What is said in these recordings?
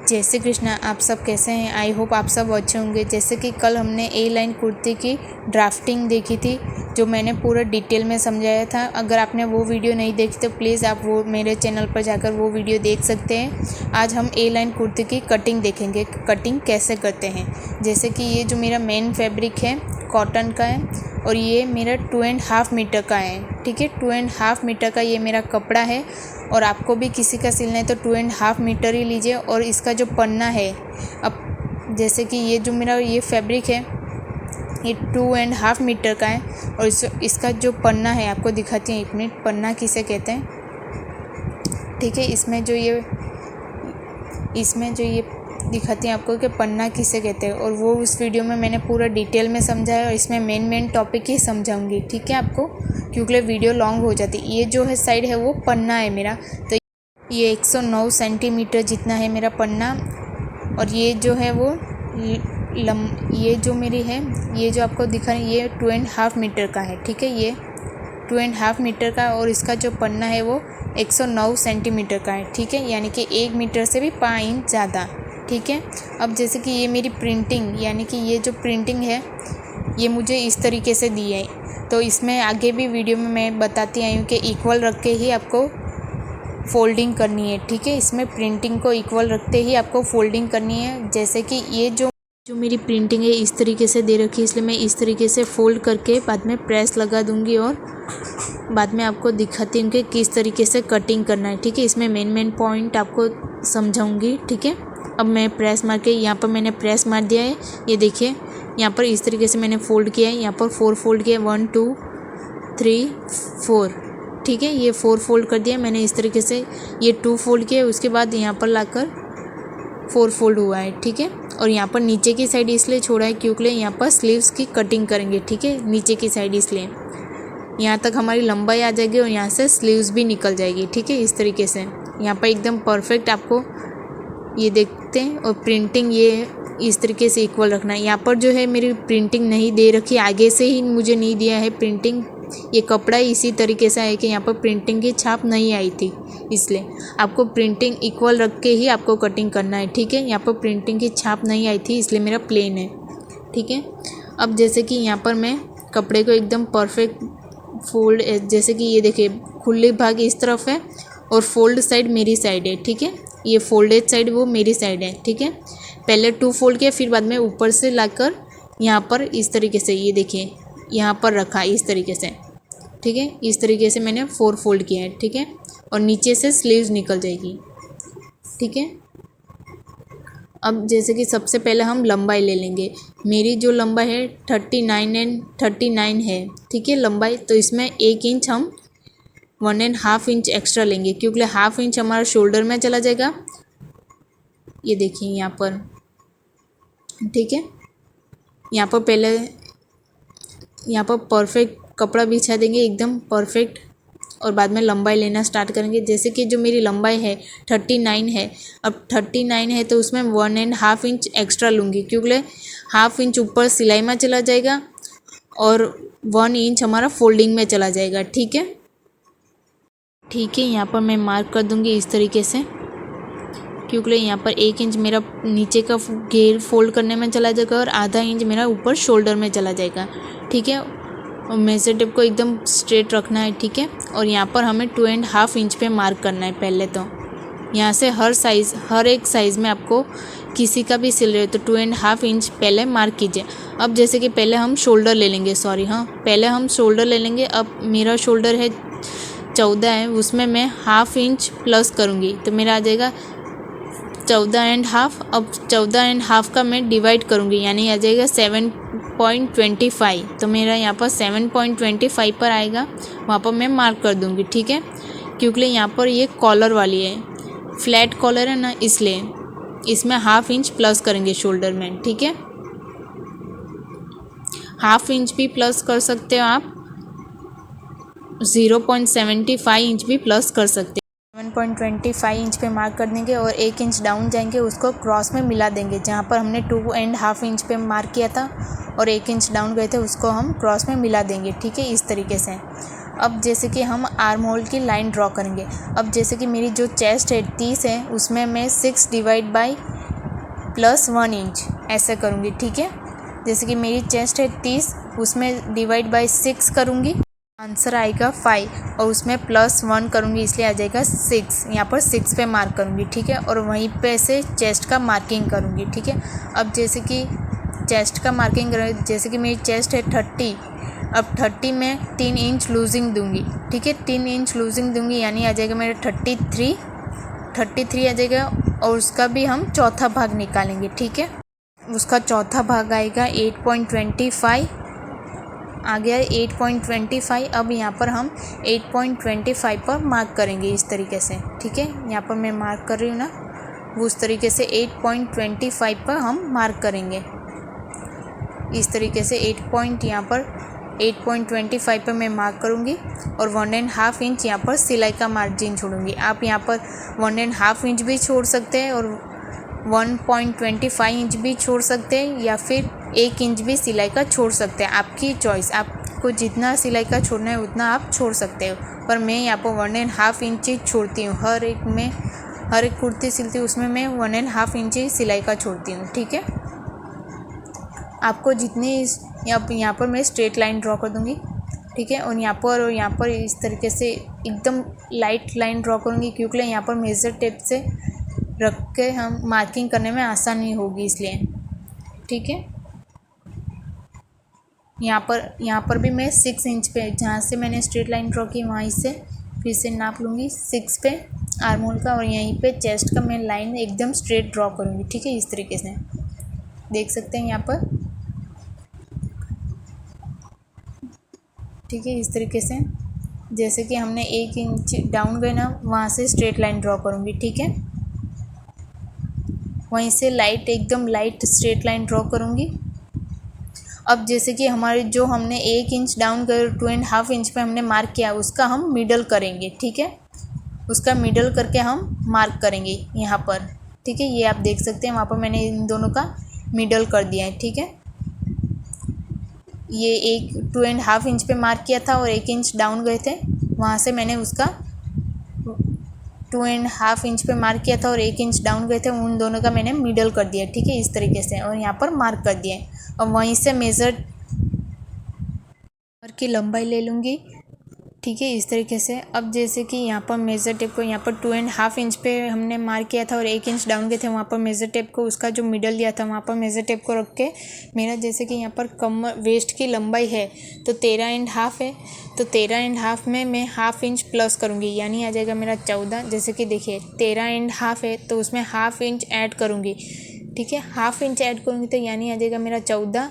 जय श्री कृष्णा। आप सब कैसे हैं? आई होप आप सब अच्छे होंगे। जैसे कि कल हमने ए लाइन कुर्ती की ड्राफ्टिंग देखी थी, जो मैंने पूरा डिटेल में समझाया था। अगर आपने वो वीडियो नहीं देखी तो प्लीज़ आप वो मेरे चैनल पर जाकर वो वीडियो देख सकते हैं। आज हम ए लाइन कुर्ती की कटिंग देखेंगे, कटिंग कैसे करते हैं। जैसे कि ये जो मेरा मेन फैब्रिक है कॉटन का है और ये मेरा 2.5 मीटर का है। ठीक है, 2.5 मीटर का ये मेरा कपड़ा है और आपको भी किसी का सिलना है तो 2.5 मीटर ही लीजिए। और इसका जो पन्ना है, अब जैसे कि ये जो मेरा ये फैब्रिक है ये 2.5 मीटर का है और इसका जो पन्ना है आपको दिखाती हैं। 1 मिनट, पन्ना किसे कहते हैं। ठीक है, इसमें जो ये दिखाती हैं आपको कि पन्ना किसे कहते हैं, और वो उस वीडियो में मैंने पूरा डिटेल में समझाया और इसमें मेन टॉपिक ही समझाऊंगी। ठीक है आपको, क्योंकि वीडियो लॉन्ग हो जाती। ये जो है साइड है वो पन्ना है मेरा, तो ये 109 सेंटीमीटर जितना है मेरा पन्ना। और ये जो है वो ये जो मेरी है, ये जो आपको दिखा रही है ये 2.5 मीटर का है। ठीक है, ये 2.5 मीटर का और इसका जो पन्ना है वो 109 सेंटीमीटर का है। ठीक है, यानी कि 1 मीटर से भी 5 इंच ज़्यादा। ठीक है, अब जैसे कि ये मेरी प्रिंटिंग, यानी कि ये जो प्रिंटिंग है ये मुझे इस तरीके से दी है। तो इसमें आगे भी वीडियो में मैं बताती आई हूँ कि इक्वल रख के ही आपको फोल्डिंग करनी है। ठीक है, इसमें प्रिंटिंग को इक्वल रखते ही आपको फोल्डिंग करनी है। जैसे कि ये जो मेरी प्रिंटिंग है इस तरीके से दे रखी है, इसलिए मैं इस तरीके से फोल्ड करके बाद में प्रेस लगा दूंगी और बाद में आपको दिखाती हूँ कि किस तरीके से कटिंग करना है। ठीक है, इसमें मेन पॉइंट आपको समझाऊंगी। ठीक है, अब मैं प्रेस मार के यहाँ पर मैंने प्रेस मार दिया है। ये देखिए यहाँ पर इस तरीके से मैंने फोल्ड किया है। यहाँ पर 4 फोल्ड किया, 1 2 3 4। ठीक है, ये 4 फोल्ड कर दिया मैंने इस तरीके से। ये 2 फोल्ड किया, उसके बाद यहाँ पर लाकर 4 फोल्ड हुआ है। ठीक है, और यहाँ पर नीचे की साइड इसलिए छोड़ा है क्योंकि यहाँ पर स्लीव्स की कटिंग करेंगे। ठीक है, नीचे की साइड इसलिए यहाँ तक हमारी लंबाई आ जाएगी और यहाँ से स्लीव्स भी निकल जाएगी। ठीक है, इस तरीके से यहाँ पर एकदम परफेक्ट आपको ये देखते हैं। और प्रिंटिंग ये इस तरीके से इक्वल रखना है। यहाँ पर जो है मेरी प्रिंटिंग नहीं दे रखी, आगे से ही मुझे नहीं दिया है प्रिंटिंग। ये कपड़ा इसी तरीके से है कि यहाँ पर प्रिंटिंग की छाप नहीं आई थी, इसलिए आपको प्रिंटिंग इक्वल रख के ही आपको कटिंग करना है। ठीक है, यहाँ पर प्रिंटिंग की छाप नहीं आई थी इसलिए मेरा प्लेन है। ठीक है, अब जैसे कि यहाँ पर मैं कपड़े को एकदम परफेक्ट फोल्ड, जैसे कि ये देखिए खुले भाग इस तरफ है और फोल्ड साइड मेरी साइड है। ठीक है, ये फोल्डेड साइड वो मेरी साइड है। ठीक है, पहले 2 फोल्ड किया, फिर बाद में ऊपर से लाकर यहाँ पर इस तरीके से ये देखिए यहाँ पर रखा इस तरीके से। ठीक है, इस तरीके से मैंने 4 फोल्ड किया है। ठीक है, और नीचे से स्लीव्स निकल जाएगी। ठीक है, अब जैसे कि सबसे पहले हम लंबाई ले लेंगे। मेरी जो लंबाई है 39 है। ठीक है, लंबाई, तो इसमें 1 इंच हम 1.5 इंच एक्स्ट्रा लेंगे क्योंकि 1/2 इंच हमारा शोल्डर में चला जाएगा। ये देखिए यहाँ पर। ठीक है, यहाँ पर पहले यहाँ पर परफेक्ट कपड़ा बिछा देंगे एकदम परफेक्ट और बाद में लंबाई लेना स्टार्ट करेंगे। जैसे कि जो मेरी लंबाई है 39 है, अब 39 है तो उसमें 1.5 इंच एक्स्ट्रा लूँगी क्योंकि 1/2 इंच ऊपर सिलाई में चला जाएगा और 1 इंच हमारा फोल्डिंग में चला जाएगा। ठीक है, यहाँ पर मैं मार्क कर दूँगी इस तरीके से क्योंकि यहाँ पर 1 इंच मेरा नीचे का घेर फोल्ड करने में चला जाएगा और आधा इंच मेरा ऊपर शोल्डर में चला जाएगा। ठीक है, और मेजर टेप को एकदम स्ट्रेट रखना है। ठीक है, और यहाँ पर हमें 2.5 इंच पे मार्क करना है। पहले तो यहाँ से हर एक साइज़ में आपको किसी का भी सिल रहे हो तो 2.5 इंच पहले मार्क कीजिए। अब जैसे कि पहले हम शोल्डर ले लेंगे, पहले हम शोल्डर ले लेंगे। अब मेरा शोल्डर है 14 है, उसमें मैं 1/2 इंच प्लस करूँगी तो मेरा आ जाएगा 14.5। अब 14.5 का मैं डिवाइड करूँगी यानी आ जाएगा 7.25। तो मेरा यहाँ पर 7.25 पर आएगा, वहाँ पर मैं मार्क कर दूँगी। ठीक है, क्योंकि यहाँ पर ये कॉलर वाली है, फ्लैट कॉलर है ना, इसलिए इसमें 1/2 इंच प्लस करेंगे शोल्डर में। ठीक है, 1/2 इंच भी प्लस कर सकते हो आप, 0.75 इंच भी प्लस कर सकते हैं। 7.25 इंच पे मार्क कर देंगे और 1 इंच डाउन जाएंगे, उसको क्रॉस में मिला देंगे। जहाँ पर हमने 2.5 इंच पे मार्क किया था और 1 इंच डाउन गए थे उसको हम क्रॉस में मिला देंगे। ठीक है, इस तरीके से। अब जैसे कि हम आर्म होल की लाइन ड्रॉ करेंगे। अब जैसे कि मेरी जो चेस्ट है 30 है, उसमें मैं 6 डिवाइड बाई +1 इंच ऐसा करूँगी, ठीक है। जैसे कि मेरी चेस्ट है 30, उसमें डिवाइड बाय 6 करूँगी, आंसर आएगा 5, और उसमें +1 करूँगी इसलिए आ जाएगा 6। यहाँ पर 6 पे मार्क करूँगी, ठीक है, और वहीं पे से चेस्ट का मार्किंग करूँगी, ठीक है। अब जैसे कि चेस्ट का मार्किंग करूँगी, जैसे कि मेरी चेस्ट है 30, अब 30 में 3 इंच लूजिंग दूँगी, ठीक है, 3 इंच लूजिंग दूँगी, यानी आ जाएगा मेरा 33 आ जाएगा, और उसका भी हम चौथा भाग निकालेंगे, ठीक है। उसका चौथा भाग आएगा 8.25, आ गया 8.25। अब यहाँ पर हम 8.25 पर मार्क करेंगे इस तरीके से, ठीक है। यहाँ पर मैं मार्क कर रही हूँ ना, वो उस तरीके से 8.25 पर हम मार्क करेंगे इस तरीके से। यहाँ पर 8.25 पर मैं मार्क करूँगी, और 1.5 इंच यहाँ पर सिलाई का मार्जिन छोड़ूंगी। आप यहाँ पर 1.5 इंच भी छोड़ सकते हैं, और 1.25 इंच भी छोड़ सकते हैं, या फिर 1 इंच भी सिलाई का छोड़ सकते हैं, आपकी चॉइस। आपको जितना सिलाई का छोड़ना है उतना आप छोड़ सकते हो, पर मैं यहाँ पर 1.5 इंच ही छोड़ती हूँ। हर एक कुर्ती सिलती हूँ उसमें मैं 1.5 इंच ही सिलाई का छोड़ती हूँ, ठीक है। आपको जितनी यहाँ पर मैं स्ट्रेट लाइन ड्रॉ कर दूँगी, ठीक है, और यहाँ पर इस तरीके से एकदम लाइट लाइन ड्रॉ करूँगी, क्योंकि यहाँ पर मेज़र टेप से रख के हम मार्किंग करने में आसानी होगी इसलिए, ठीक है। यहाँ पर भी मैं 6 इंच पे, जहाँ से मैंने स्ट्रेट लाइन ड्रॉ की वहीं से फिर से नाप लूँगी 6 पे आर्म होल का, और यहीं पे चेस्ट का मैं लाइन एकदम स्ट्रेट ड्रॉ करूँगी, ठीक है, इस तरीके से देख सकते हैं यहाँ पर, ठीक है, इस तरीके से। जैसे कि हमने 1 इंच डाउन गए ना, वहाँ से स्ट्रेट लाइन ड्रॉ करूँगी, ठीक है, वहीं से एकदम लाइट स्ट्रेट लाइन ड्रॉ करूँगी। अब जैसे कि हमारे जो हमने 1 इंच डाउन कर 2.5 इंच पे हमने मार्क किया, उसका हम मिडल करेंगे, ठीक है, उसका मिडल करके हम मार्क करेंगे यहाँ पर, ठीक है। ये आप देख सकते हैं वहाँ पर मैंने इन दोनों का मिडल कर दिया है, ठीक है। ये 2.5 इंच पे मार्क किया था और 1 इंच डाउन गए थे, वहाँ से मैंने उसका 2.5 इंच पे मार्क किया था और 1 इंच डाउन गए थे, उन दोनों का मैंने मिडल कर दिया, ठीक है, इस तरीके से, और यहाँ पर मार्क कर दिया है। और वहीं से मेज़र की लंबाई ले लूँगी, ठीक है, इस तरीके से। अब जैसे कि यहाँ पर मेज़र टेप को यहाँ पर 2.5 इंच पे हमने मार्क किया था और 1 इंच डाउन गए थे, वहाँ पर मेज़र टेप को उसका जो मिडल लिया था वहाँ पर मेज़र टेप को रख के मेरा जैसे कि यहाँ पर कमर वेस्ट की लंबाई है तो 13.5 है, तो 13.5 में मैं 1/2 इंच प्लस करूँगी, यानी आ जाएगा मेरा 14। जैसे कि देखिए 13.5 है तो उसमें 1/2 इंच ऐड करूँगी, ठीक है, 1/2 इंच ऐड करूँगी तो यानी आ जाएगा मेरा 14,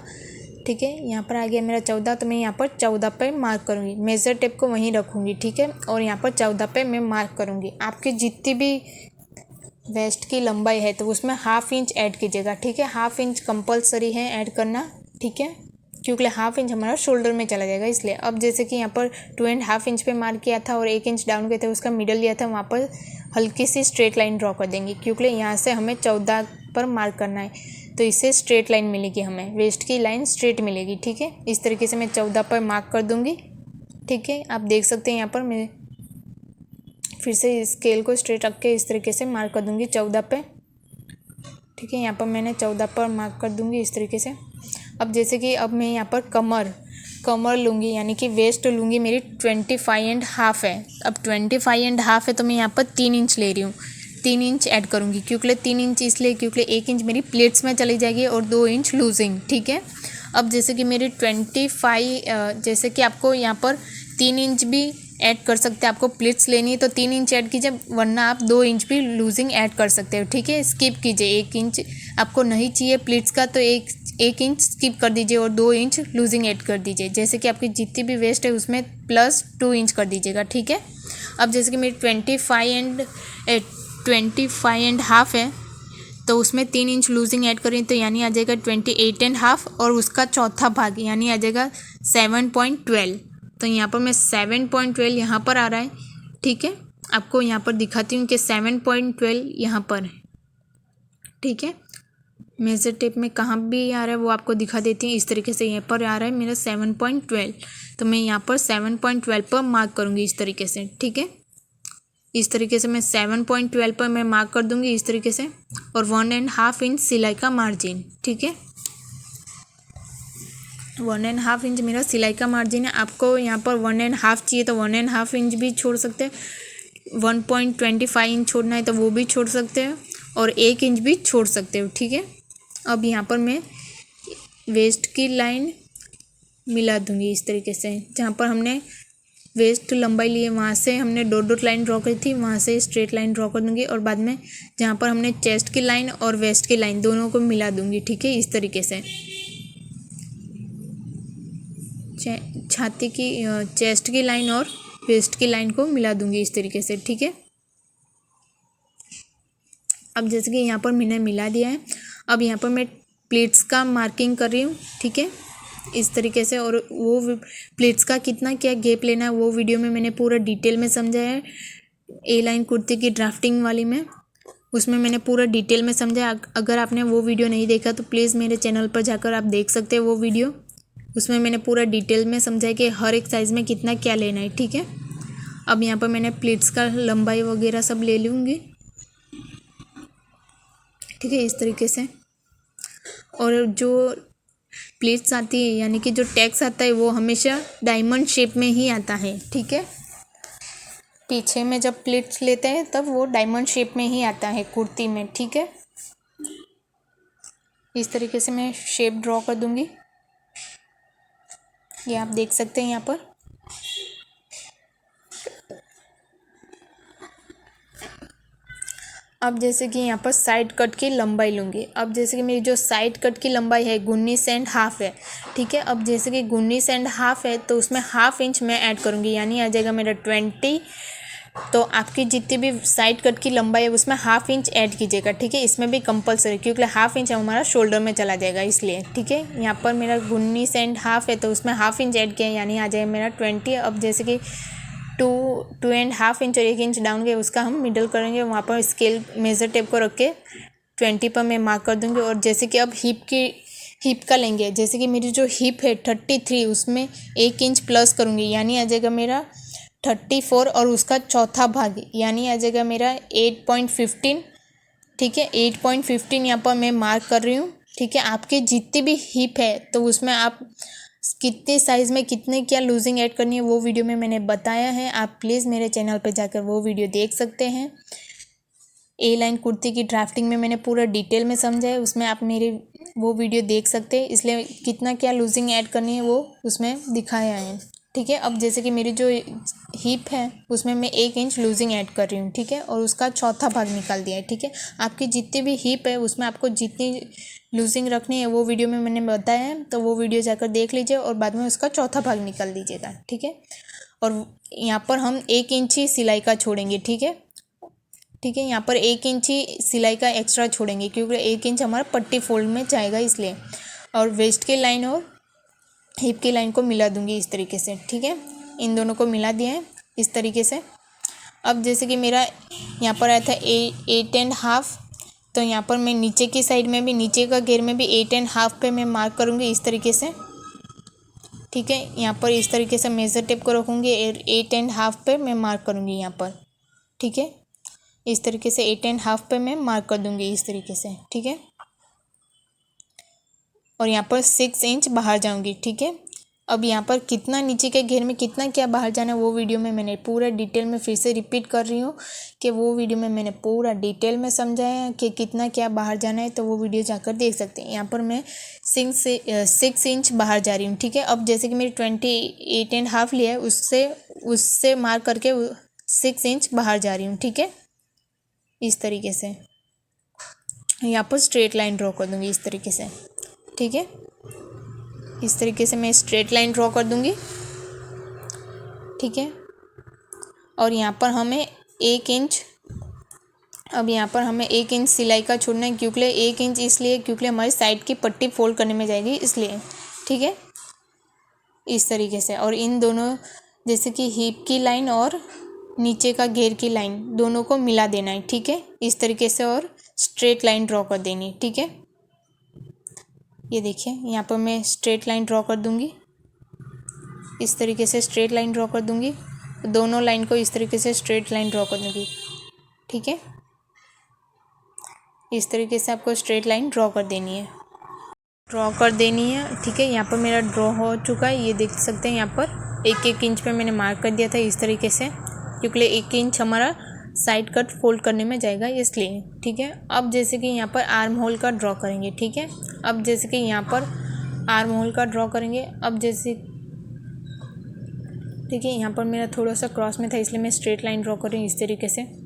ठीक है। यहाँ पर आ गया मेरा 14, तो मैं यहाँ पर 14 पे मार्क करूँगी, मेज़र टेप को वहीं रखूँगी, ठीक है, और यहाँ पर 14 पे मैं मार्क करूँगी। आपकी जितनी भी वेस्ट की लंबाई है तो उसमें 1/2 इंच ऐड कीजिएगा, ठीक है, 1/2 इंच कंपलसरी है ऐड करना, ठीक है, क्योंकि 1/2 इंच हमारा शोल्डर में चला जाएगा इसलिए। अब जैसे कि यहाँ पर 2.5 इंच पे मार्क किया था और 1 इंच डाउन गए थे, उसका मिडल लिया था, वहाँ पर हल्की सी स्ट्रेट लाइन ड्रॉ कर देंगे, क्योंकि यहाँ से हमें 14 पर मार्क करना है, तो इससे स्ट्रेट लाइन मिलेगी, हमें वेस्ट की लाइन स्ट्रेट मिलेगी, ठीक है। इस तरीके से मैं 14 पर मार्क कर दूँगी, ठीक है। आप देख सकते हैं यहाँ पर मैं फिर से स्केल को स्ट्रेट रख के इस तरीके से मार्क कर दूँगी 14 पे, ठीक है। यहाँ पर मैंने 14 पर मार्क कर दूँगी इस तरीके से। अब जैसे कि अब मैं यहाँ पर कमर लूँगी, यानी कि वेस्ट लूँगी, मेरी 25.5 है। अब 25.5 है तो मैं यहाँ पर 3 इंच ले रही हूँ, 3 इंच ऐड करूँगी, क्योंकि 3 इंच इसलिए क्योंकि 1 इंच मेरी प्लेट्स में चली जाएगी और 2 इंच लूजिंग, ठीक है। अब जैसे कि मेरी 25 जैसे कि आपको यहाँ पर 3 इंच भी ऐड कर सकते हैं, आपको प्लेट्स लेनी है तो 3 इंच ऐड कीजिए, वरना आप 2 इंच भी लूजिंग ऐड कर सकते हो, ठीक है। स्किप कीजिए, 1 इंच आपको नहीं चाहिए प्लेट्स का तो एक इंच स्किप कर दीजिए और 2 इंच लूजिंग ऐड कर दीजिए, जैसे कि आपकी जितनी भी वेस्ट है उसमें +2 इंच कर दीजिएगा, ठीक है। अब जैसे कि मेरी 25.5 है तो उसमें 3 इंच लूजिंग ऐड करें तो यानी आ जाएगा 28.5 और उसका चौथा भाग यानी आ जाएगा 7.12। तो यहाँ पर मैं 7.12 यहाँ पर आ रहा है, ठीक है, आपको यहाँ पर दिखाती हूँ कि 7.12 यहाँ पर है, ठीक है। मेज़र टेप में कहाँ भी आ रहा है वो आपको दिखा देती हूँ, इस तरीके से यहाँ पर आ रहा है मेरा 7.12, तो मैं यहाँ पर 7.12 पर मार्क करूँगी इस तरीके से, ठीक है। इस तरीके से मैं 7.12 पर मैं मार्क कर दूंगी इस तरीके से, और 1.5 इंच सिलाई का मार्जिन, ठीक है। 1.5 इंच मेरा सिलाई का मार्जिन है। आपको यहाँ पर 1.5 चाहिए तो 1.5 इंच भी छोड़ सकते हैं, 1.25 इंच छोड़ना है तो वो भी छोड़ सकते हैं, और 1 इंच भी छोड़ सकते हो, ठीक है। अब यहाँ पर मैं वेस्ट की लाइन मिला दूंगी इस तरीके से, जहाँ पर हमने वेस्ट लंबाई ली है वहाँ से हमने डॉट डॉट लाइन ड्रॉ करी थी, वहाँ से स्ट्रेट लाइन ड्रॉ कर दूंगी, और बाद में जहाँ पर हमने चेस्ट की लाइन और वेस्ट की लाइन दोनों को मिला दूंगी, ठीक है। इस तरीके से छाती की चेस्ट की लाइन और वेस्ट की लाइन को मिला दूंगी इस तरीके से, ठीक है। अब जैसे कि यहाँ पर मैंने मिला दिया है, अब यहाँ पर मैं प्लेट्स का मार्किंग कर रही हूँ, ठीक है, इस तरीके से। और वो प्लेट्स का कितना क्या गैप लेना है वो वीडियो में मैंने पूरा डिटेल में समझाया है। ए लाइन कुर्ती की ड्राफ्टिंग वाली में, उसमें मैंने पूरा डिटेल में समझाया। अगर आपने वो वीडियो नहीं देखा तो प्लीज़ मेरे चैनल पर जाकर आप देख सकते हैं वो वीडियो, उसमें मैंने पूरा डिटेल में समझाया कि हर एक साइज़ में कितना क्या लेना है, ठीक है। अब यहाँ पर मैंने प्लेट्स का लंबाई वगैरह सब ले लूँगी, ठीक है, इस तरीके से। और जो प्लेट्स आती है यानी कि जो टैक्स आता है वो हमेशा डायमंड शेप में ही आता है, ठीक है। पीछे में जब प्लेट्स लेते हैं तब वो डायमंड शेप में ही आता है कुर्ती में, ठीक है। इस तरीके से मैं शेप ड्रॉ कर दूंगी, ये आप देख सकते हैं यहाँ पर। अब जैसे कि यहाँ पर साइड कट की लंबाई लूँगी। अब जैसे कि मेरी जो साइड कट की लंबाई है 19.5 है, ठीक है। अब जैसे कि 19.5 है तो उसमें 1/2 इंच मैं ऐड करूँगी, यानी आ जाएगा मेरा 20। तो आपकी जितनी भी साइड कट की लंबाई है उसमें 1/2 इंच ऐड कीजिएगा, ठीक है। इसमें भी कंपलसरी, क्योंकि 1/2 इंच हमारा शोल्डर में चला जाएगा इसलिए, ठीक है। यहाँ पर मेरा 19.5 है तो उसमें 1/2 इंच ऐड किया, यानी आ जाएगा मेरा 20। अब जैसे कि 2.5 इंच और 1 इंच डाउन गया उसका हम मिडल करेंगे, वहाँ पर स्केल मेज़र टेप को रख के 20 पर मैं मार्क कर दूँगी। और जैसे कि अब हिप का लेंगे, जैसे कि मेरी जो हिप है 33, उसमें 1 इंच प्लस करूँगी, यानी आ जाएगा मेरा 34, और उसका चौथा भाग यानी आ जाएगा मेरा 8.15, ठीक है। 8.15 यहाँ पर मैं मार्क कर रही हूँ, ठीक है। आपकी जितनी भी हिप है तो उसमें आप कितने साइज़ में कितने क्या लूजिंग ऐड करनी है वो वीडियो में मैंने बताया है, आप प्लीज़ मेरे चैनल पर जाकर वो वीडियो देख सकते हैं। ए लाइन कुर्ती की ड्राफ्टिंग में मैंने पूरा डिटेल में समझा है, उसमें आप मेरे वो वीडियो देख सकते हैं, इसलिए कितना क्या लूजिंग ऐड करनी है वो उसमें दिखाया है, ठीक है। अब जैसे कि मेरी जो हिप है उसमें मैं 1 इंच लूजिंग ऐड कर रही हूँ, ठीक है, और उसका चौथा भाग निकाल दिया है, ठीक है। आपकी जितनी भी हिप है उसमें आपको जितनी लूजिंग रखनी है वो वीडियो में मैंने बताया है, तो वो वीडियो जाकर देख लीजिए और बाद में उसका चौथा भाग निकाल दीजिएगा, ठीक है। और यहाँ पर हम 1 इंच ही सिलाई का छोड़ेंगे, ठीक है, ठीक है। यहाँ पर 1 इंच ही सिलाई का एक्स्ट्रा छोड़ेंगे, क्योंकि 1 इंच हमारा पट्टी फोल्ड में जाएगा इसलिए। और वेस्ट की लाइन और हिप की लाइन को मिला दूंगी इस तरीके से, ठीक है। इन दोनों को मिला दिया है इस तरीके से। अब जैसे कि मेरा यहाँ पर आया था 8.5, तो यहाँ पर मैं नीचे की साइड में भी, नीचे का घेर में भी 8.5 पे मैं मार्क करूँगी इस तरीके से, ठीक है। यहाँ पर इस तरीके से मेज़र टेप को रखूँगी, 8.5 पे मैं मार्क करूँगी यहाँ पर, ठीक है। इस तरीके से 8.5 पे मैं मार्क कर दूँगी इस तरीके से, ठीक है। और यहाँ पर 6 इंच बाहर जाऊँगी, ठीक है। अब यहाँ पर कितना नीचे के घेर में कितना क्या बाहर जाना है वो वीडियो में मैंने पूरा डिटेल में फिर से रिपीट कर रही हूँ कि वो वीडियो में मैंने पूरा डिटेल में समझाया है कि कितना क्या बाहर जाना है, तो वो वीडियो जाकर देख सकते हैं। यहाँ पर मैं 6 इंच बाहर जा रही हूँ, ठीक है। अब जैसे कि मेरी 28.5 लिया है उससे मार्क करके 6 इंच बाहर जा रही हूँ, ठीक है। इस तरीके से यहाँ पर स्ट्रेट लाइन ड्रॉ कर दूँगी इस तरीके से, ठीक है। इस तरीके से मैं स्ट्रेट लाइन ड्रॉ कर दूँगी, ठीक है। और यहाँ पर हमें 1 इंच, अब यहाँ पर हमें 1 इंच सिलाई का छोड़ना है, क्योंकि 1 इंच इसलिए क्योंकि हमारी साइड की पट्टी फोल्ड करने में जाएगी इसलिए, ठीक है। इस तरीके से, और इन दोनों जैसे कि हिप की लाइन और नीचे का घेर की लाइन दोनों को मिला देना है, ठीक है, इस तरीके से। और स्ट्रेट लाइन ड्रॉ कर देनी, ठीक है। ये देखिए यहाँ पर मैं स्ट्रेट लाइन ड्रॉ कर दूँगी इस तरीके से, स्ट्रेट लाइन ड्रॉ कर दूँगी। दोनों लाइन को इस तरीके से स्ट्रेट लाइन ड्रॉ कर दूँगी। ठीक है, इस तरीके से आपको स्ट्रेट लाइन ड्रॉ कर देनी है, ठीक है। यहाँ पर मेरा ड्रॉ हो चुका है, ये देख सकते हैं। यहाँ पर 1-1 इंच पे मैंने मार्क कर दिया था इस तरीके से, क्योंकि 1 इंच हमारा साइड कट फोल्ड करने में जाएगा इसलिए। ठीक है, अब जैसे कि यहाँ पर आर्म होल का ड्रॉ करेंगे। ठीक है, अब जैसे कि यहाँ पर आर्म होल का ड्रॉ करेंगे। अब जैसे ठीक है, यहाँ पर मेरा थोड़ा सा क्रॉस में था इसलिए मैं स्ट्रेट लाइन ड्रॉ कर रही हूँ इस तरीके से।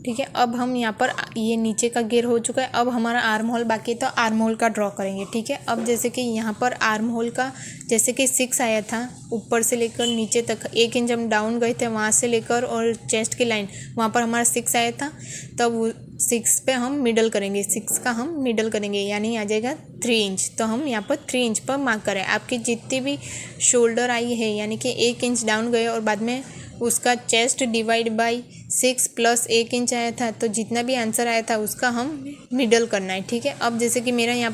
ठीक है, अब हम यहाँ पर ये नीचे का घेर हो चुका है, अब हमारा आर्म होल बाकी है तो आर्म होल का ड्रॉ करेंगे। ठीक है, अब जैसे कि यहाँ पर आर्म होल का जैसे कि 6 आया था, ऊपर से लेकर नीचे तक 1 इंच हम डाउन गए थे, वहाँ से लेकर और चेस्ट की लाइन वहाँ पर हमारा 6 आया था, तब 6 पे हम मिडल करेंगे, 6 का हम मिडल करेंगे, यानी आ जाएगा 3 इंच। तो हम यहाँ पर 3 इंच पर मार्क करें। आपकी जितनी भी शोल्डर आई है, यानी कि 1 इंच डाउन गए और बाद में उसका chest divide by 6 plus 1 inch आया था, तो जितना भी आंसर आया था उसका हम मिडल करना है। ठीक है, अब जैसे कि मेरा आया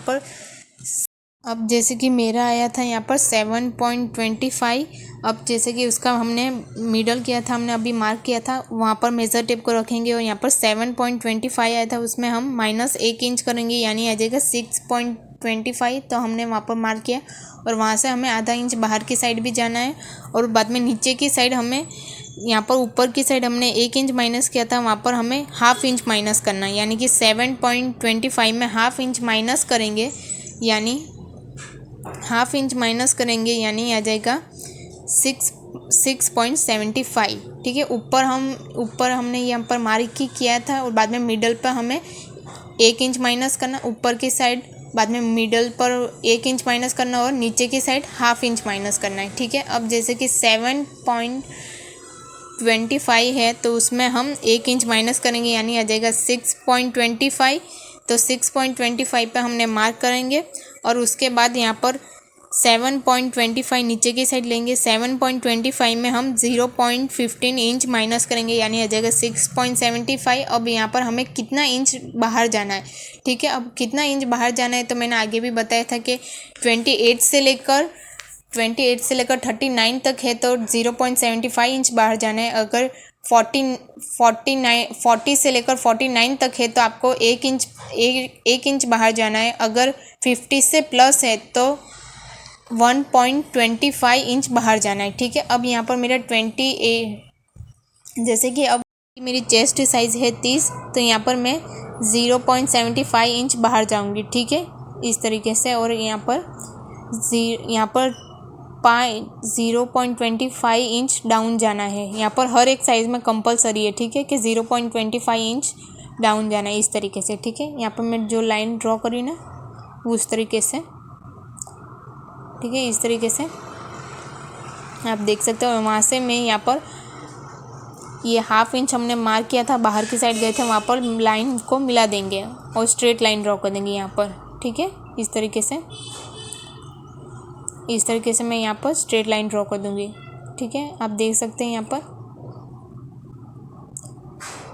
था यहाँ पर 7.25। अब जैसे कि उसका हमने मिडल किया था, हमने अभी मार्क किया था, वहाँ पर मेज़र टेप को रखेंगे और यहाँ पर 7.25 आया था, उसमें हम -1 इंच करेंगे, यानी आ जाएगा 6.25। तो हमने वहाँ पर मार्क किया और वहाँ से हमें आधा इंच बाहर की साइड भी जाना है और बाद में नीचे की साइड हमें यहाँ पर ऊपर की साइड हमने 1 इंच माइनस किया था, वहाँ पर हमें ½ इंच माइनस करना है, यानी कि 7.25 में ½ इंच माइनस करेंगे, यानी ½ इंच माइनस करेंगे, यानी आ जाएगा 6.75। ठीक है, ऊपर हमने यहाँ पर मार्क किया था और बाद में मिडल पर हमें 1 इंच माइनस करना, ऊपर की साइड बाद में मिडल पर 1 इंच माइनस करना और नीचे की साइड ½ इंच माइनस करना है। ठीक है, अब जैसे कि 7.25 है तो उसमें हम 1 इंच माइनस करेंगे, यानी आ जाएगा 6.25। तो 6.25 पे हमने मार्क करेंगे और उसके बाद यहाँ पर 7.25 नीचे की साइड लेंगे। 7.25 में हम 0.15 इंच माइनस करेंगे, यानी आ जाएगा 6.75। अब यहाँ पर हमें कितना इंच बाहर जाना है। ठीक है, अब कितना इंच बाहर जाना है तो मैंने आगे भी बताया था कि 28 से लेकर 39 तक है तो 0.75 इंच बाहर जाना है। अगर 40 से लेकर 49 तक है तो आपको 1 इंच बाहर जाना है। अगर 50 से प्लस है तो 1.25 इंच बाहर जाना है। ठीक है, अब यहाँ पर मेरा 28, जैसे कि अब मेरी चेस्ट साइज़ है 30, तो यहाँ पर मैं 0.75 इंच बाहर जाऊँगी। ठीक है, इस तरीके से, और यहाँ पर 0.25 इंच डाउन जाना है। यहाँ पर हर एक साइज़ में कंपलसरी है। ठीक है, कि 0.25 इंच डाउन जाना है इस तरीके से। ठीक है, यहाँ पर मैं जो लाइन ड्रॉ करी ना उस तरीके से। ठीक है, इस तरीके से आप देख सकते हो। वहाँ से मैं यहाँ पर ये ½ इंच हमने मार्क किया था, बाहर की साइड गए थे, वहाँ पर लाइन को मिला देंगे और स्ट्रेट लाइन ड्रॉ कर देंगे यहाँ पर। ठीक है, इस तरीके से मैं यहाँ पर स्ट्रेट लाइन ड्रॉ कर दूँगी। ठीक है, आप देख सकते हैं यहाँ पर,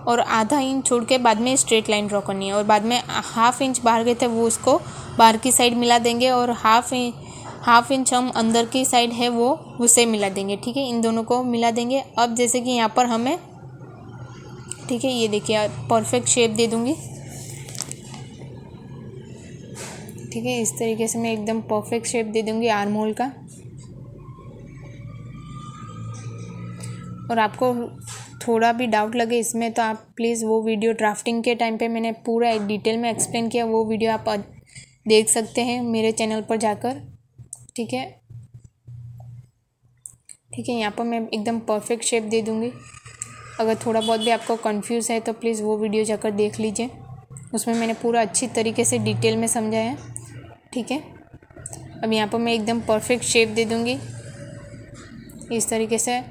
और आधा इंच छोड़ के बाद में स्ट्रेट लाइन ड्रॉ करनी है और बाद में ½ इंच बाहर गए थे वो उसको बाहर की साइड मिला देंगे और ½ इंच हम अंदर की साइड है वो उसे मिला देंगे। ठीक है, इन दोनों को मिला देंगे। अब जैसे कि यहाँ पर हमें, ठीक है, ये देखिए परफेक्ट शेप दे दूँगी। ठीक है, इस तरीके से मैं एकदम परफेक्ट शेप दे दूँगी आर्म होल का। और आपको थोड़ा भी डाउट लगे इसमें तो आप प्लीज़ वो वीडियो ड्राफ्टिंग के टाइम पे मैंने पूरा डिटेल में एक्सप्लेन किया, वो वीडियो आप देख सकते हैं मेरे चैनल पर जाकर। ठीक है, यहाँ पर मैं एकदम परफेक्ट शेप दे दूँगी। अगर थोड़ा बहुत भी आपको कंफ्यूज है तो प्लीज़ वो वीडियो जाकर देख लीजिए, उसमें मैंने पूरा अच्छी तरीके से डिटेल में समझाया है। ठीक है, अब यहाँ पर मैं एकदम परफेक्ट शेप दे दूँगी इस तरीके से।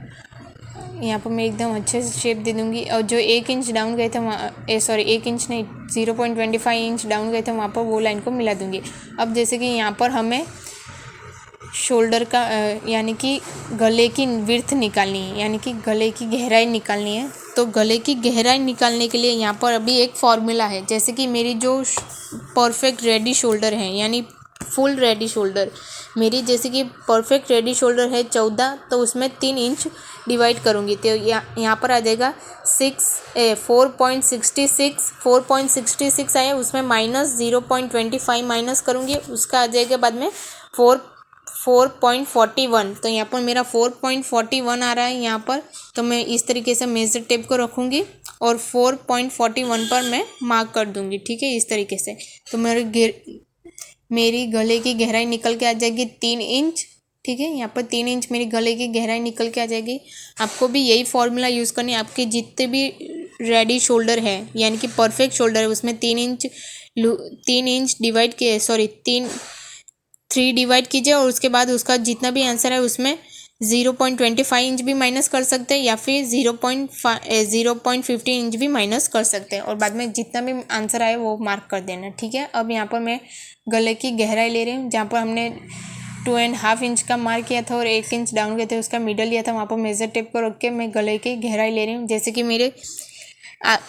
यहाँ पर मैं एकदम अच्छे से शेप दे दूँगी और जो 1 इंच डाउन गए थे वहाँ 1 इंच नहीं 0.25 इंच डाउन गए थे वहाँ पर वो लाइन को मिला दूँगी। अब जैसे कि यहाँ पर हमें शोल्डर का यानी कि गले की विड्थ निकालनी है, यानी कि गले की गहराई निकालनी है। तो गले की गहराई निकालने के लिए यहाँ पर अभी एक फॉर्मूला है। जैसे कि मेरी जो परफेक्ट रेडी शोल्डर है, यानी फुल रेडी शोल्डर। मेरी जैसे कि परफेक्ट रेडी शोल्डर है 14, तो उसमें 3 इंच डिवाइड करूँगी तो यहाँ पर आ जाएगा 4.66 आया, उसमें माइनस 0.25 माइनस करूँगी, उसका आ जाएगा बाद में 4.41। तो यहाँ पर मेरा 4.41 आ रहा है यहाँ पर। तो मैं इस तरीके से मेजर टेप को रखूँगी और 4.41 पर मैं मार्क कर दूँगी, ठीक है, इस तरीके से। तो मेरी गले की गहराई निकल के आ जाएगी 3 इंच, ठीक है। यहाँ पर 3 इंच मेरी गले की गहराई निकल के आ जाएगी। आपको भी यही फॉर्मूला यूज़ करनी है। आपके जितने भी रेडी शोल्डर है यानी कि परफेक्ट शोल्डर है उसमें 3 इंच डिवाइड किए, सॉरी 3 डिवाइड कीजिए और उसके बाद उसका जितना भी आंसर है उसमें 0.25 इंच भी माइनस कर सकते हैं या फिर 0.15 इंच भी माइनस कर सकते हैं और बाद में जितना भी आंसर आए वो मार्क कर देना, ठीक है। अब यहाँ पर मैं गले की गहराई ले रही हूँ। जहाँ पर हमने 2.5 इंच का मार्क किया था और 1 इंच डाउन किया था, उसका मिडल लिया था, वहाँ पर मेजर टेप को रख के मैं गले की गहराई ले रही हूँ। जैसे कि मेरे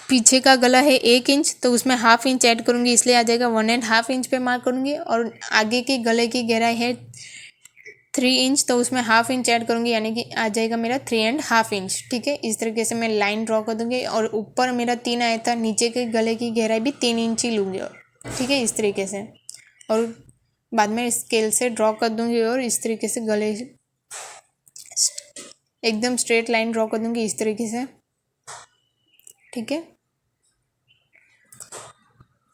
पीछे का गला है 1 इंच, तो उसमें 1/2 इंच ऐड करूँगी, इसलिए आ जाएगा 1.5 इंच पे मार्क करूँगी। और आगे की गले की गहराई है 3 इंच, तो उसमें 1/2 इंच ऐड करूँगी, यानी कि आ जाएगा मेरा 3.5 इंच, ठीक है। इस तरीके से मैं लाइन ड्रॉ कर दूँगी और ऊपर मेरा 3 आया था, नीचे के गले की गहराई भी 3 इंच ही लूँगी, ठीक है, इस तरीके से। और बाद में स्केल से ड्रॉ कर दूँगी और इस तरीके से गले एकदम स्ट्रेट लाइन ड्रॉ कर दूँगी, इस तरीके से, ठीक है।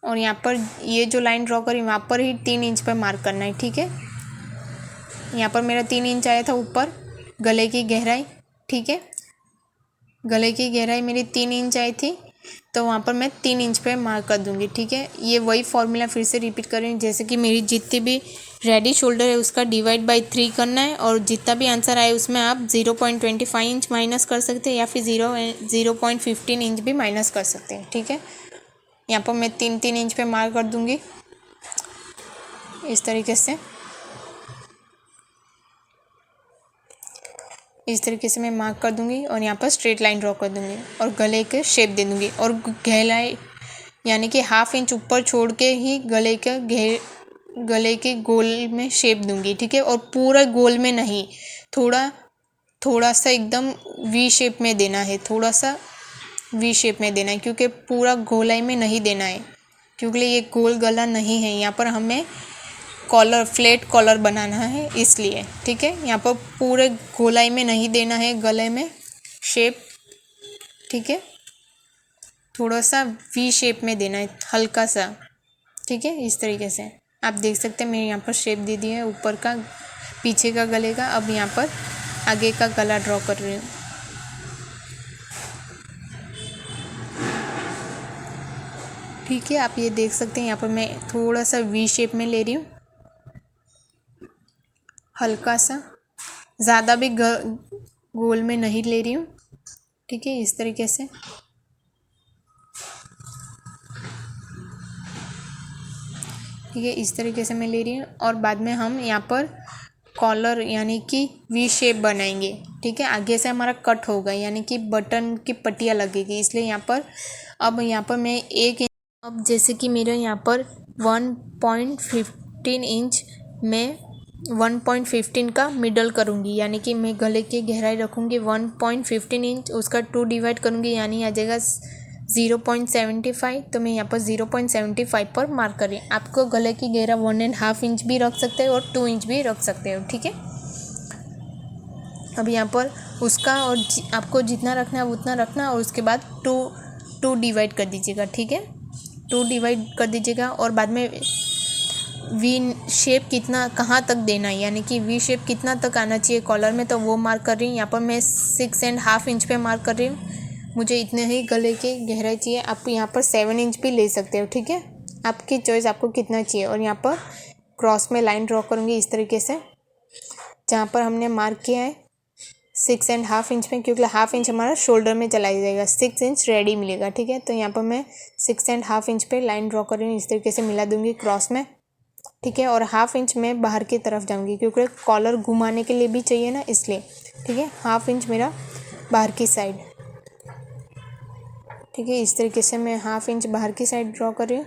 और यहाँ पर ये जो लाइन ड्रॉ करी वहाँ पर ही 3 इंच पर मार्क करना है, ठीक है। यहाँ पर मेरा 3 इंच आया था ऊपर गले की गहराई, ठीक है। गले की गहराई मेरी 3 इंच आई थी, तो वहाँ पर मैं 3 इंच पे मार्क कर दूँगी, ठीक है। ये वही फॉर्मूला फिर से रिपीट कर रही हूँ। जैसे कि मेरी जितनी भी रेडी शोल्डर है उसका डिवाइड बाई 3 करना है और जितना भी आंसर आए उसमें आप 0.25 इंच माइनस कर सकते हैं या फिर 0.15 इंच भी माइनस कर सकते हैं, ठीक है। यहाँ पर मैं 3 इंच पे मार्क कर दूँगी इस तरीके से। इस तरीके से मैं मार्क कर दूंगी और यहाँ पर स्ट्रेट लाइन ड्रॉ कर दूंगी और गले के शेप दे दूंगी और गहराई यानी कि 1/2 इंच ऊपर छोड़ के ही गले के गोल में शेप दूंगी, ठीक है। और पूरा गोल में नहीं, थोड़ा सा एकदम वी शेप में देना है, थोड़ा सा वी शेप में देना है, क्योंकि पूरा गोलाई में नहीं देना है, क्योंकि ये गोल गला नहीं है। यहाँ पर हमें कॉलर, फ्लैट कॉलर बनाना है इसलिए, ठीक है। यहाँ पर पूरे गोलाई में नहीं देना है गले में शेप, ठीक है। थोड़ा सा वी शेप में देना है, हल्का सा, ठीक है, इस तरीके से। आप देख सकते हैं मैंने यहाँ पर शेप दे दी है ऊपर का, पीछे का गले का। अब यहाँ पर आगे का गला ड्रॉ कर रही हूँ, ठीक है। आप ये देख सकते हैं यहाँ पर मैं थोड़ा सा वी शेप में ले रही हूँ, हल्का सा, ज़्यादा भी गोल में नहीं ले रही हूँ, ठीक है, इस तरीके से। ठीक है, इस तरीके से मैं ले रही हूँ और बाद में हम यहाँ पर कॉलर यानी कि वी शेप बनाएंगे, ठीक है। आगे से हमारा कट होगा यानी कि बटन की पट्टियाँ लगेगी, इसलिए यहाँ पर अब यहाँ पर मैं अब जैसे कि मेरे यहाँ पर 1.15 इंच में 1.15 का मिडल करूँगी, यानी कि मैं गले की गहराई रखूँगी 1.15 इंच, उसका 2 डिवाइड करूँगी यानी आ जाएगा 0.75। तो मैं यहाँ पर 0.75 पर मार्क कर रही हूँ। आपको गले की गहरा 1.5 इंच भी रख सकते हो और 2 इंच भी रख सकते हो, ठीक है। अब यहाँ पर उसका और आपको जितना रखना है उतना रखना और उसके बाद टू डिवाइड कर दीजिएगा, ठीक है। 2 डिवाइड कर दीजिएगा और बाद में वी शेप कितना कहाँ तक देना है, यानी कि वी शेप कितना तक आना चाहिए कॉलर में, तो वो मार्क कर रही हूँ। यहाँ पर मैं 6.5 इंच पे मार्क कर रही हूँ, मुझे इतने ही गले की गहराई चाहिए। आप यहाँ पर 7 इंच भी ले सकते हो, ठीक है, आपकी चॉइस, आपको कितना चाहिए। और यहाँ पर क्रॉस में लाइन ड्रॉ करूँगी इस तरीके से, जहाँ पर हमने मार्क किया है 6.5 इंच में, क्योंकि 1/2 इंच हमारा शोल्डर में चला जाएगा, 6 इंच रेडी मिलेगा, ठीक है। तो यहाँ पर मैं 6.5 इंच पे लाइन ड्रॉ कर रही हूँ, इस तरीके से मिला दूँगी क्रॉस में, ठीक है। और 1/2 इंच में बाहर की तरफ जाऊँगी क्योंकि कॉलर घुमाने के लिए भी चाहिए ना, इसलिए, ठीक है। 1/2 इंच मेरा बाहर की साइड, ठीक है, इस तरीके से मैं 1/2 इंच बाहर की साइड ड्रॉ कर रही हूँ।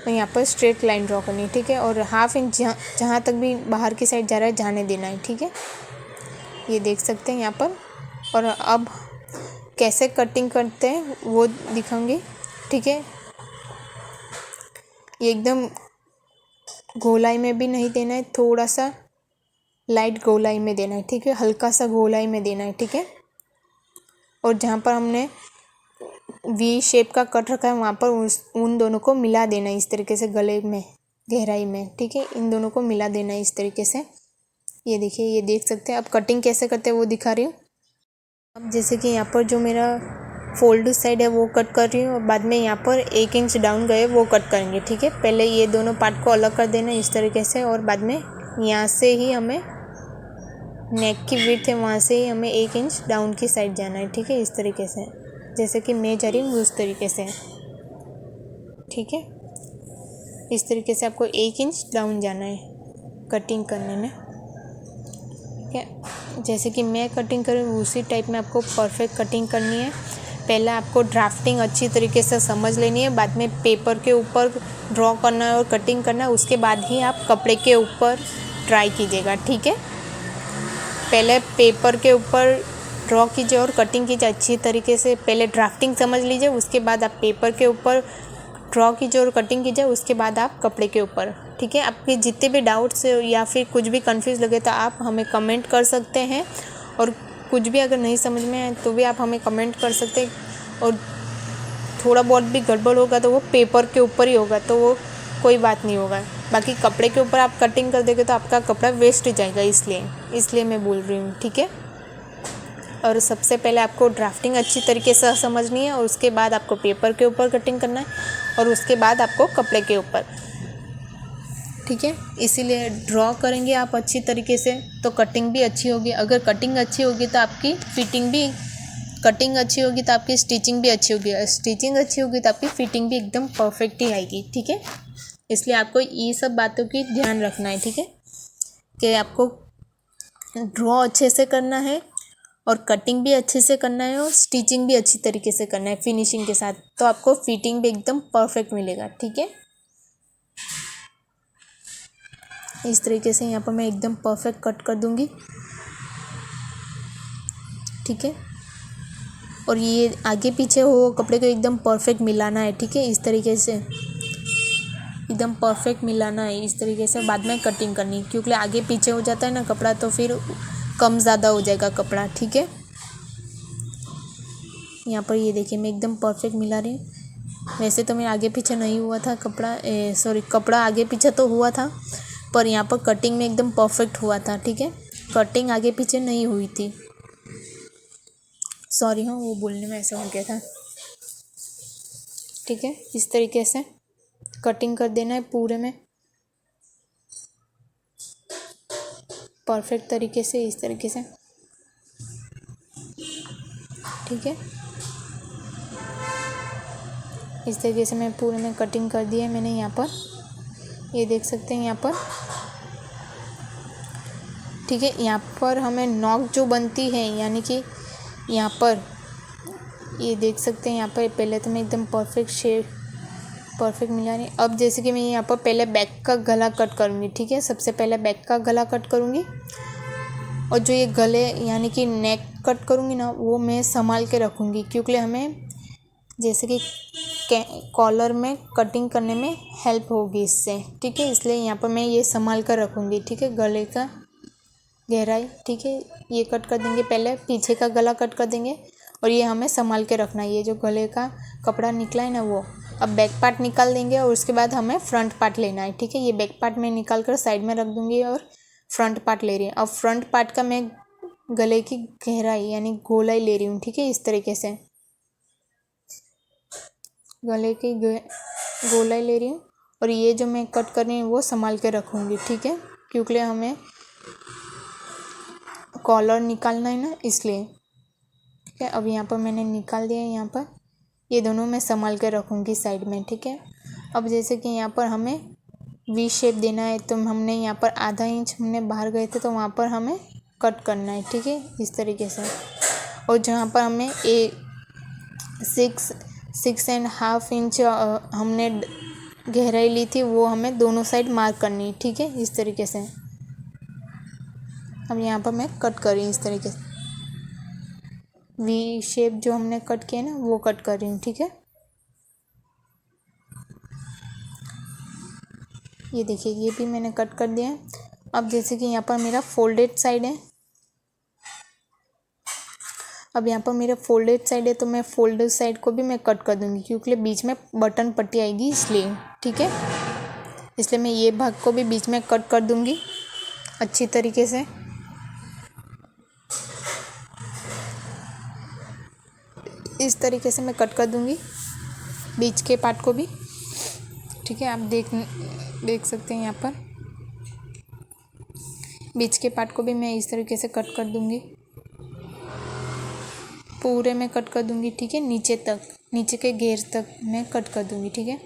तो यहाँ पर स्ट्रेट लाइन ड्रॉ करनी है, ठीक है। और हाफ इंच जहाँ तक भी बाहर की साइड जा रहा है जाने देना है, ठीक है। ये देख सकते हैं यहाँ पर। और अब कैसे कटिंग करते हैं वो दिखाऊंगी, ठीक है। ये एकदम गोलाई में भी नहीं देना है, थोड़ा सा लाइट गोलाई में देना है, ठीक है। हल्का सा गोलाई में देना है, ठीक है। और जहाँ पर हमने वी शेप का कट रखा है वहाँ पर उन दोनों को मिला देना है इस तरीके से, गले में गहराई में, ठीक है। इन दोनों को मिला देना है इस तरीके से। ये देखिए, ये देख सकते हैं। अब कटिंग कैसे करते हैं वो दिखा रही हूँ। अब जैसे कि यहाँ पर जो मेरा फोल्ड साइड है वो कट कर रही हूँ, और बाद में यहाँ पर 1 इंच डाउन गए वो कट करेंगे, ठीक है। पहले ये दोनों पार्ट को अलग कर देना इस तरीके से, और बाद में यहाँ से ही हमें नेक की विड्थ है वहाँ से ही हमें 1 इंच डाउन की साइड जाना है, ठीक है। इस तरीके से जैसे कि मैं जा रही हूँ उस तरीके से, ठीक है। इस तरीके से आपको 1 इंच डाउन जाना है कटिंग करने में, ठीक है। जैसे कि मैं कटिंग कर रही हूँ उसी टाइप में आपको परफेक्ट कटिंग करनी है। पहले आपको ड्राफ्टिंग अच्छी तरीके से समझ लेनी है, बाद में पेपर के ऊपर ड्रॉ करना है और कटिंग करना है, उसके बाद ही आप कपड़े के ऊपर ट्राई कीजिएगा, ठीक है। पहले पेपर के ऊपर ड्रॉ कीजिए और कटिंग कीजिए अच्छी तरीके से। पहले ड्राफ्टिंग समझ लीजिए, उसके बाद आप पेपर के ऊपर ड्रॉ कीजिए और कटिंग कीजिए, उसके बाद आप कपड़े के ऊपर, ठीक है। आपके जितने भी डाउट्स या फिर कुछ भी कंफ्यूज लगे तो आप हमें कमेंट कर सकते हैं, और कुछ भी अगर नहीं समझ में आए तो भी आप हमें कमेंट कर सकते हैं। और थोड़ा बहुत भी गड़बड़ होगा तो वो पेपर के ऊपर ही होगा, तो वो कोई बात नहीं होगा। बाकी कपड़े के ऊपर आप कटिंग कर देंगे तो आपका कपड़ा वेस्ट जाएगा, इसलिए मैं बोल रही हूँ, ठीक है। और सबसे पहले आपको ड्राफ्टिंग अच्छी तरीके से समझनी है, और उसके बाद आपको पेपर के ऊपर कटिंग करना है, और उसके बाद आपको कपड़े के ऊपर, ठीक है। इसीलिए ड्रॉ करेंगे आप अच्छी तरीके से तो कटिंग भी अच्छी होगी। अगर कटिंग अच्छी होगी तो आपकी फिटिंग भी, कटिंग अच्छी होगी तो आपकी स्टिचिंग भी अच्छी होगी, स्टिचिंग अच्छी होगी तो आपकी फिटिंग भी एकदम परफेक्ट ही आएगी, ठीक है। इसलिए आपको ये सब बातों की ध्यान रखना है, ठीक है, कि आपको ड्रॉ अच्छे से करना है और कटिंग भी अच्छे से करना है और स्टिचिंग भी अच्छी तरीके से करना है फिनिशिंग के साथ, तो आपको फिटिंग भी एकदम परफेक्ट मिलेगा, ठीक है। इस तरीके से यहाँ पर मैं एकदम परफेक्ट कट कर दूँगी, ठीक है। और ये आगे पीछे हो कपड़े को एकदम परफेक्ट मिलाना है, ठीक है। इस तरीके से एकदम परफेक्ट मिलाना है इस तरीके से, बाद में कटिंग करनी, क्योंकि आगे पीछे हो जाता है ना कपड़ा तो फिर कम ज़्यादा हो जाएगा कपड़ा, ठीक है। यहाँ पर ये देखिए मैं एकदम परफेक्ट मिला रही हूँ। वैसे तो मेरा आगे पीछे नहीं हुआ था कपड़ा आगे पीछे तो हुआ था, पर यहाँ पर कटिंग में एकदम परफेक्ट हुआ था, ठीक है। कटिंग आगे पीछे नहीं हुई थी, सॉरी, हाँ वो बोलने में ऐसा हो गया था, ठीक है। इस तरीके से कटिंग कर देना है पूरे में परफेक्ट तरीके से, इस तरीके से, ठीक है। इस तरीके से मैं पूरे में कटिंग कर दी है मैंने। यहाँ पर ये देख सकते हैं यहाँ पर, ठीक है। यहाँ पर हमें नॉक जो बनती है, यानी कि यहाँ पर ये देख सकते हैं यहाँ पर पहले तो मैं एकदम परफेक्ट मिला रही। अब जैसे कि मैं यहाँ पर पहले बैक का गला कट करूँगी, ठीक है। सबसे पहले बैक का गला कट करूँगी, और जो ये गले यानी कि नेक कट करूँगी ना वो मैं संभाल के रखूँगी, क्योंकि हमें जैसे कि कॉलर में कटिंग करने में हेल्प होगी इससे, ठीक है। इसलिए यहाँ पर मैं ये संभाल कर रखूँगी, ठीक है। गले का गहराई, ठीक है, ये कट कर देंगे। पहले पीछे का गला कट कर देंगे, और ये हमें संभाल के रखना है। ये जो गले का कपड़ा निकला है ना वो, अब बैक पार्ट निकाल देंगे, और उसके बाद हमें फ्रंट पार्ट लेना है, ठीक है। ये बैक पार्ट मैं निकाल कर साइड में रख दूँगी और फ्रंट पार्ट ले रही हूँ। अब फ्रंट पार्ट का मैं गले की गहराई यानी गोलाई ले रही हूँ, ठीक है। इस तरीके से गले की गोलाई ले रही हूँ, और ये जो मैं कट कर रही हूँ वो संभाल के रखूँगी, ठीक है, क्योंकि हमें कॉलर निकालना है ना, इसलिए, ठीक है। अब यहाँ पर मैंने निकाल दिया है। यहाँ पर ये दोनों मैं संभाल के रखूँगी साइड में, ठीक है। अब जैसे कि यहाँ पर हमें वी शेप देना है, तो हमने यहाँ पर आधा इंच हमने बाहर गए थे तो वहाँ पर हमें कट करना है, ठीक है, इस तरीके से। और जहाँ पर हमें 6.5 इंच हमने गहराई ली थी वो हमें दोनों साइड मार्क करनी है, ठीक है, इस तरीके से। अब यहाँ पर मैं कट कर रही हूँ इस तरीके से, वी शेप जो हमने कट किया ना वो कट कर रही हूँ, ठीक है। ये देखिए ये भी मैंने कट कर दिया है। अब जैसे कि यहाँ पर मेरा फोल्डेड साइड है, अब यहाँ पर मेरा फोल्डेड साइड है तो मैं फोल्डेड साइड को भी मैं कट कर दूँगी, क्योंकि बीच में बटन पट्टी आएगी इसलिए, ठीक है। इसलिए मैं ये भाग को भी बीच में कट कर दूँगी अच्छी तरीके से। इस तरीके से मैं कट कर दूँगी बीच के पार्ट को भी, ठीक है। आप देख सकते हैं यहाँ पर बीच के पार्ट को भी मैं इस तरीके से कट कर दूँगी, पूरे में कट कर दूँगी, ठीक है। नीचे तक, नीचे के घेर तक मैं कट कर दूँगी, ठीक है।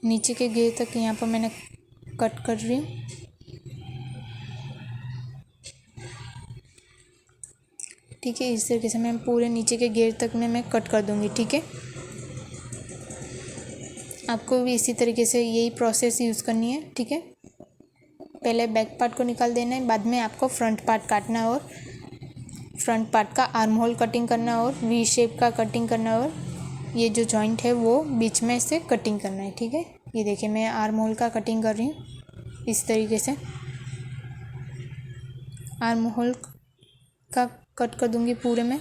नीचे के घेर तक यहाँ पर मैंने कट कर रही हूँ, ठीक है। इस तरीके से मैं पूरे नीचे के घेर तक में मैं कट कर दूँगी, ठीक है। आपको भी इसी तरीके से यही प्रोसेस यूज़ करनी है, ठीक है। पहले बैक पार्ट को निकाल देना है, बाद में आपको फ्रंट पार्ट काटना है और फ्रंट पार्ट का आर्म होल कटिंग करना है और वी शेप का कटिंग करना है और ये जो जॉइंट है वो बीच में से कटिंग करना है, ठीक है। ये देखिए मैं आर्म होल का कटिंग कर रही हूँ इस तरीके से, आर्म होल का कट कर दूँगी पूरे में।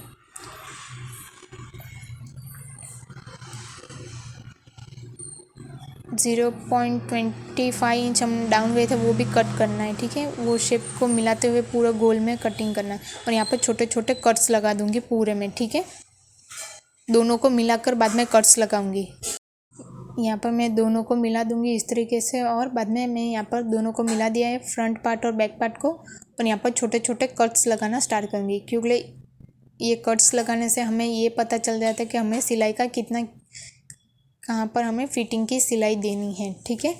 0.25 इंच हम डाउन गए थे वो भी कट करना है, ठीक है। वो शेप को मिलाते हुए पूरा गोल में कटिंग करना है और यहाँ पर छोटे छोटे कट्स लगा दूँगी पूरे में, ठीक है। दोनों को मिलाकर बाद में कट्स लगाऊंगी। यहाँ पर मैं दोनों को मिला दूँगी इस तरीके से और बाद में मैं यहाँ पर दोनों को मिला दिया है फ्रंट पार्ट और बैक पार्ट को, और यहाँ पर छोटे छोटे कट्स लगाना स्टार्ट करूँगी, क्योंकि ये कट्स लगाने से हमें ये पता चल जाता है कि हमें सिलाई का कितना, कहाँ पर हमें फिटिंग की सिलाई देनी है, ठीक है।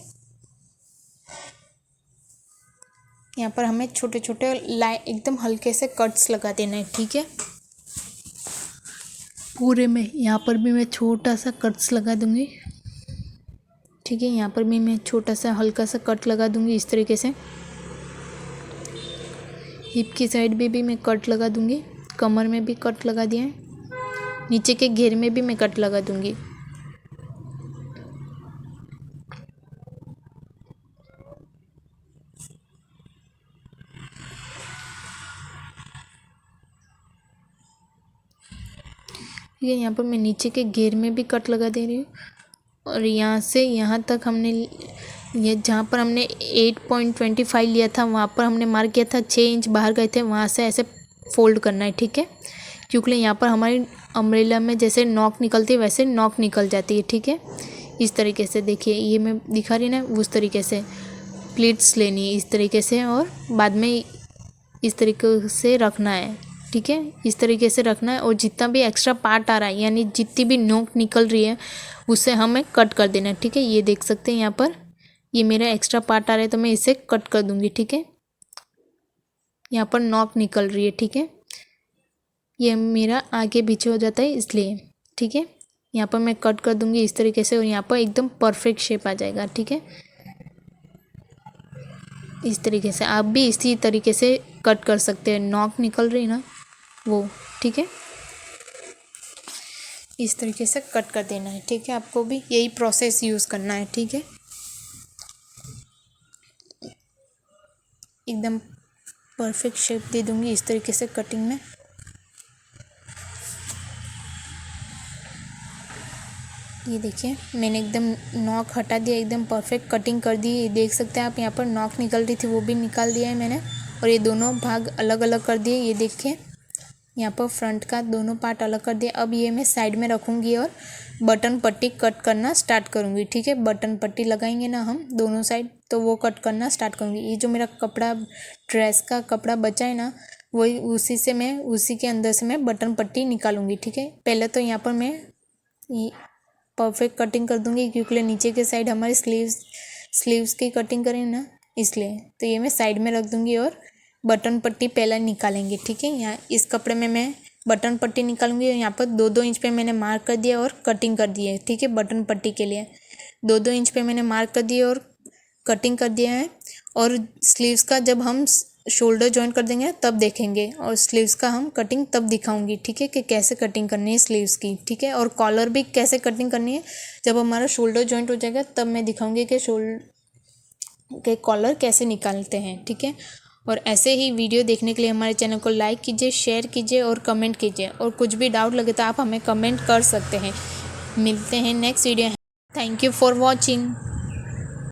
यहाँ पर हमें छोटे छोटे एकदम हल्के से कट्स लगा देना है, ठीक है। पूरे में यहाँ पर भी मैं छोटा सा कट्स लगा दूँगी, ठीक है। यहाँ पर भी मैं छोटा सा हल्का सा कट लगा दूँगी इस तरीके से। हिप की साइड भी मैं कट लगा दूँगी, कमर में भी कट लगा दिया है, नीचे के घेर में भी मैं कट लगा दूँगी। ये यहाँ पर मैं नीचे के घेर में भी कट लगा दे रही हूँ और यहाँ से यहाँ तक हमने ये जहाँ पर हमने 8.25 लिया था वहाँ पर हमने मार्क किया था 6 इंच बाहर गए थे, वहाँ से ऐसे फोल्ड करना है, ठीक है। क्योंकि यहाँ पर हमारी अम्ब्रेला में जैसे नॉक निकलती है वैसे नॉक निकल जाती है, ठीक है। इस तरीके से देखिए ये मैं दिखा रही ना, उस तरीके से प्लीट्स लेनी है इस तरीके से और बाद में इस तरीके से रखना है, ठीक है। इस तरीके से रखना है और जितना भी एक्स्ट्रा पार्ट आ रहा है यानी जितनी भी नोक निकल रही है उसे हमें कट कर देना है, ठीक है। ये देख सकते हैं यहाँ पर ये मेरा एक्स्ट्रा पार्ट आ रहा है तो मैं इसे कट कर दूँगी, ठीक है। यहाँ पर नोक निकल रही है, ठीक है। ये मेरा आगे पीछे हो जाता है इसलिए, ठीक है। यहाँ पर मैं कट कर दूँगी इस तरीके से और यहाँ पर एकदम परफेक्ट शेप आ जाएगा, ठीक है। इस तरीके से आप भी इसी तरीके से कट कर सकते हैं, नॉक निकल रही ना वो, ठीक है। इस तरीके से कट कर देना है, ठीक है। आपको भी यही प्रोसेस यूज़ करना है, ठीक है। एकदम परफेक्ट शेप दे दूँगी इस तरीके से कटिंग में। ये देखिए मैंने एकदम नॉक हटा दिया, एकदम परफेक्ट कटिंग कर दी। ये देख सकते हैं आप, यहाँ पर नॉक निकल रही थी वो भी निकाल दिया है मैंने और ये दोनों भाग अलग अलग कर दिए। ये देखिए यहाँ पर फ्रंट का दोनों पार्ट अलग कर दिया। अब ये मैं साइड में रखूँगी और बटन पट्टी कट करना स्टार्ट करूँगी, ठीक है। बटन पट्टी लगाएंगे ना हम दोनों साइड तो वो कट करना स्टार्ट करूँगी। ये जो मेरा कपड़ा ड्रेस का कपड़ा बचा है ना वही उसी के अंदर से मैं बटन पट्टी निकालूंगी, ठीक है। पहले तो यहाँ पर मैं परफेक्ट कटिंग कर दूंगी क्योंकि नीचे के साइड हमारी स्लीव्स की कटिंग करें ना इसलिए, तो ये मैं साइड में रख दूंगी और बटन पट्टी पहले निकालेंगे, ठीक है। यहाँ इस कपड़े में मैं बटन पट्टी निकालूंगी। यहाँ पर 2-2 इंच पे मैंने मार्क कर दिया और कटिंग कर दी है, ठीक है। बटन पट्टी के लिए 2-2 इंच पे मैंने मार्क कर दिया और कटिंग कर दिया है। और स्लीव्स का जब हम शोल्डर जॉइंट कर देंगे तब देखेंगे, और स्लीव्स का हम कटिंग तब दिखाऊंगी, ठीक है, कि कैसे कटिंग करनी है स्लीव्स की, ठीक है। और कॉलर भी कैसे कटिंग करनी है जब हमारा शोल्डर जॉइंट हो जाएगा तब मैं दिखाऊंगी कि के कॉलर कैसे निकालते हैं, ठीक है। और ऐसे ही वीडियो देखने के लिए हमारे चैनल को लाइक कीजिए, शेयर कीजिए और कमेंट कीजिए। और कुछ भी डाउट लगे तो आप हमें कमेंट कर सकते हैं। मिलते हैं next video. Thank you for watching.